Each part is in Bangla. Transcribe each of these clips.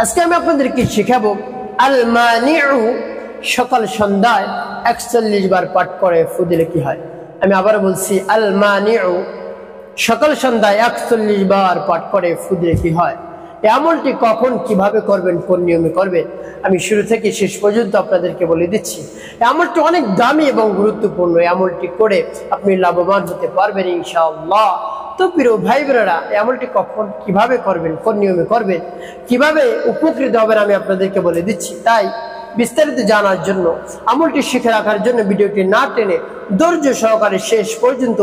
আজকে আমি আপনাদেরকে শেখাবো আল মানিউ সকাল সন্ধ্যায় ৪১ বার পাঠ করে ফু দিলে কি হয়। আমি আবার বলছি, আল মানিউ সকাল সন্ধ্যায় ৪১ বার পাঠ করে ফু দিলে কি হয়। এই আমলটি কখন কিভাবে করবেন, কোন নিয়মে করবেন, আমি শুরু থেকে শেষ পর্যন্ত আপনাদেরকে বলে দিচ্ছি। এই আমলটি অনেক দামি এবং গুরুত্বপূর্ণ। এই আমলটি করে আপনি লাভবান হতে পারবেন ইনশাআল্লাহ। তো প্রিয় ভাই বোনেরা, এই আমলটি কখন কিভাবে করবেন, কোন নিয়মে করবেন, কিভাবে উপকৃত হবেন আমি আপনাদেরকে বলে দিচ্ছি। তাই বিস্তারিত জানার জন্য, আমলটি শিখে রাখার জন্য ভিডিওটি না টেনে ধৈর্য সহকারে শেষ পর্যন্ত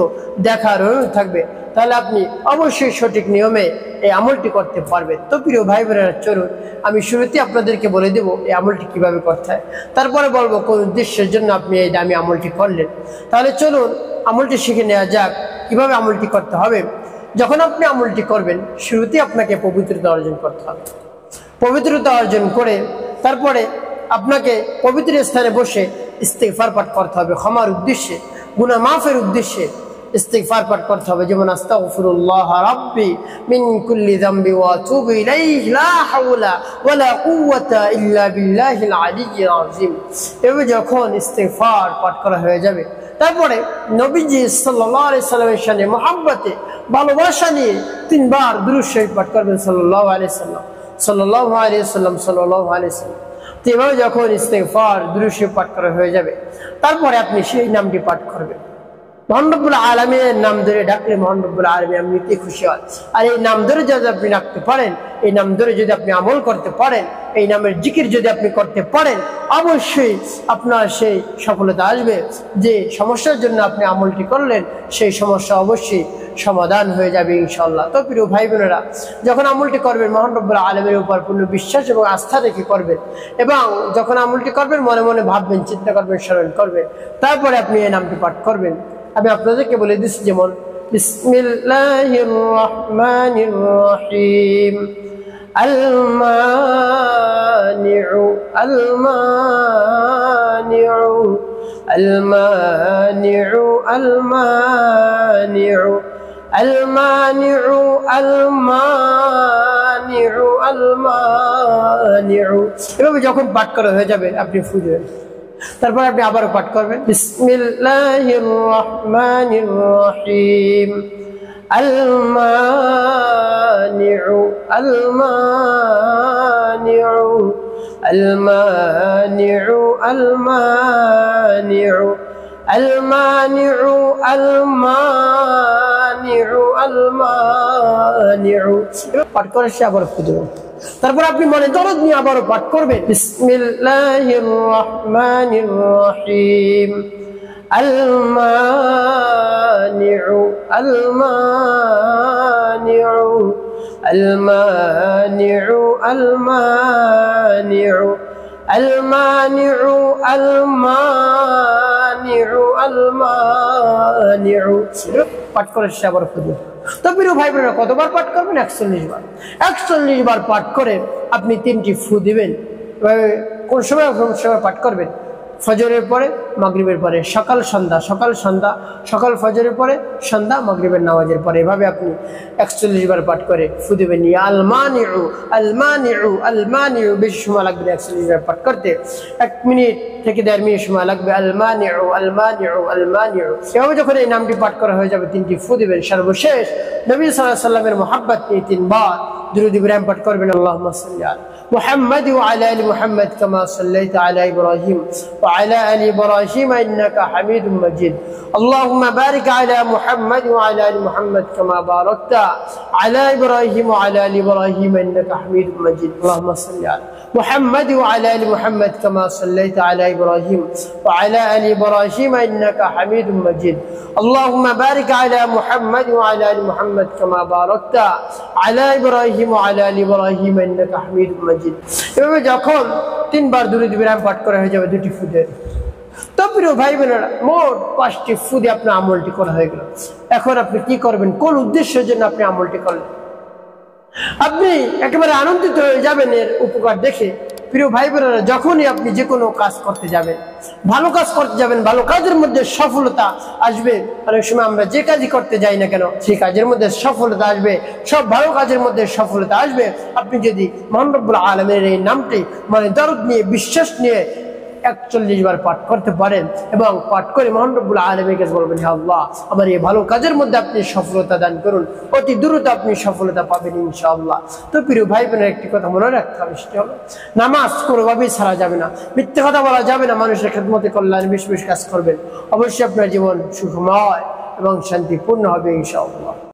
দেখার অনুরোধ থাকবে। তাহলে আপনি অবশ্যই সঠিক নিয়মে এই আমলটি করতে পারবেন। তো প্রিয় ভাই বোনেরা, চলুন আমি শুরুতে আপনাদেরকে বলে দেব এই আমলটি কিভাবে করতে হয়, তারপরে বলবো কোন উদ্দেশ্যের জন্য আপনি এই দামি আমলটি করলেন। তাহলে চলুন আমলটি শিখে নেওয়া যাক কিভাবে আমলটি করতে হবে। যখন আপনি আমলটি করবেন, শুরুতে আপনাকে পবিত্রতা অর্জন করতে হবে। পবিত্রতা অর্জন করে তারপরে আপনাকে পবিত্র স্থানে বসে ইস্তিগফার পাঠ করতে হবে। ক্ষমার উদ্দেশ্যে, গুনাহ মাফের উদ্দেশ্যে ইস্তিগফার পাঠ করতে হবে। যেমন আস্তাগফিরুল্লাহ রাব্বি মিন কুল্লি যামবি ওয়া আতুবু ইলাইহি লা হাওলা ওয়ালা কুওয়াতা ইল্লা বিল্লাহিল আলিয়্যিল আযীম। এভাবে যখন ইস্তিগফার পাঠ করা হয়ে যাবে, তারপরে নবীজি সাল্লাল্লাহু আলাইহি সাল্লামের শানে মুহাব্বতে ভালোবাসা নিয়ে ৩ বার দুরূদ শরীফ পাঠ করবেন সাল্লাল্লাহু আলাইহি সাল্লাম, সাল্লাল্লাহু আলাইহি সাল্লাম, সাল্লাল্লাহু আলাইহি সাল্লাম। তো এভাবে যখন ইস্তিগফার দুরূদ শরীফ পাঠ করা হয়ে যাবে, তারপরে আপনি সেই নামটি পাঠ করবেন। মহান রব্বুল আলামিনের নাম ধরে ডাকলে মহান রব্বুল আলামিন এমনিতেই খুশি হয়। আর এই নাম ধরে যদি আপনি ডাকতে পারেন, এই নাম ধরে যদি আপনি আমল করতে পারেন, এই নামের জিকির যদি আপনি করতে পারেন, অবশ্যই আপনার সেই সফলতা আসবে। যে সমস্যার জন্য আপনি আমলটি করলেন, সেই সমস্যা অবশ্যই সমাধান হয়ে যাবে ইনশাআল্লাহ। তো প্রিয় ভাই বোনেরা, যখন আমলটি করবেন মহান রব্বুল আলামিনের উপর পূর্ণ বিশ্বাস এবং আস্থা রেখে করবেন, এবং যখন আমলটি করবেন মনে মনে ভাববেন, চিন্তা করবেন, স্মরণ করবেন, তারপরে আপনি এই নামটি পাঠ করবেন। আমি আপনাদেরকে বলে দিচ্ছি, যেমন বিসমিল্লাহির রহমানির রহিম, আল মানিউ আল মানিউ আল মানিউ আল মানিউ আল মানিউ আল মানিউ আল মানিউ। এভাবে যখন পাঠ করা হয়ে যাবে আপনি ফু দিবেন। তারপর আপনি আবারও পাঠ করবেন, বিসমিল্লাহির রহমানির রহিম, আল মানিউ আল মানিউ আল মানিউ আল মানিউ আল মানিউ আল মানিউ আল মানিউ। পাঠ করে সে আবার ফু দিবেন। তারপর আপনি মনে দরদ নিয়ে আবারও পাঠ করবেন, বিসমিল্লাহির রহমানির রহিম, আল মানিউ আল মানিউ আল মানিউ আল মানিউ আল মানিউ আল মানিউ আল মানিউ। পাঠ করে সে আবার ফু দিবেন। তো প্রিয় ভাই বোনেরা, কতবার পাঠ করবেন? ৪১ বার। ৪১ বার পাঠ করে আপনি ৩টি ফু দিবেন। কোন সময় পাঠ করবেন? ফজরের পরে, মাগরিবের পরে, সকাল সন্ধ্যা, সকাল সন্ধ্যা, সকাল ফজরের পরে, সন্ধ্যা মাগরিবের নামাজের পরে। এভাবে আপনি ৪১ বার পাঠ করে ফু দিবেন। আল মানিউ আল মানিউ আল মানিউ। বেশি সময় লাগবে না ৪১ বার পাঠ করতে, ১ মিনিট থেকে ১.৫ মিনিট সময় লাগবে। আল মানিউ আল মানিউ আল মানিউ। এভাবে যখন এই নামটি পাঠ করা হয়ে যাবে, ৩টি ফু দিবেন। সর্বশেষ নবী সাল্লাল্লাহু আলাইহি সাল্লামের মুহাব্বত নিয়ে ৩ বার দুরূদ ইব্রাহিম পাঠ করবেন। আল্লাহুম্মা সাল্লি আলা মুহাম্মাদ ওয়া আলা আলি মুহাম্মাদ কামা সাল্লাইতা আলা ইব্রাহিম ওয়া আলা আলি ইব্রাহিম ইন্নাকা হামিদুম মাজিদ। আল্লাহুম্মা বারিক আলা মুহাম্মাদ ওয়া আলা আলি মুহাম্মাদ কামা বারাকতা আলা ইব্রাহিম ওয়া আলা আলি ইব্রাহিম ইন্নাকা হামিদুম মাজিদ। আল্লাহুম্মা সাল্লি আলা মুহাম্মাদ ওয়া আলা আলি মুহাম্মাদ কামা সাল্লাইতা আলা ইব্রাহিম ওয়া আলা আলি ইব্রাহিম ইন্নাকা হামিদুম মাজিদ। আল্লাহুম্মা বারিক আলা মুহাম্মাদ ওয়া আলা আলি মুহাম্মাদ কামা বারাকতা আলা ইব্রাহিম ওয়া আলা আলি ইব্রাহিম ইন্নাকা হামিদুম মাজিদ। এভাবে যখন ৩ বার দুরূদ ইব্রাহিম পাঠ করা হয়ে যাবে 2টি ফু দিয়ে। তো প্রিয় ভাই বোনেরা, মোট 5টি ফু দিয়ে আপনার আমলটি করা হয়ে গেল। এখন আপনি কি করবেন, কোন উদ্দেশ্যের জন্য আপনি আমলটি করলেন? আপনি একেবারে আনন্দিত হয়ে যাবেন এর উপকার দেখে। প্রিয় ভাই বোনেরা, যখনই আপনি যে কোনো কাজ করতে যাবেন, ভালো কাজ করতে যাবেন, ভালো কাজের মধ্যে সফলতা আসবে। অনেক সময় আমরা যে কাজই করতে যাই না কেন সেই কাজের মধ্যে সফলতা আসবে, সব ভালো কাজের মধ্যে সফলতা আসবে আপনি যদি মহান রব্বুল আলামিনের এই নামটি মানে দরদ নিয়ে, বিশ্বাস নিয়ে 41 বার পাঠ করতে পারেন এবং পাঠ করে মহান রব্বুল আলামিনের কাছে বলবেন, হে আল্লাহ, আমার এই ভালো কাজের মধ্যে আপনি সফলতা দান করুন, অতি দ্রুত আপনি সফলতা পাবেন ইনশাআল্লাহ। তো প্রিয় ভাই বোনের একটি কথা মনে রাখতে হবে, সেটা হলো নামাজ কোনোভাবেই ছাড়া যাবে না, মিথ্যে কথা বলা যাবে না, মানুষের খেদমতে কল্যাণ বেশি বেশি কাজ করবেন, অবশ্যই আপনার জীবন সুখময় এবং শান্তিপূর্ণ হবে ইনশাআল্লাহ।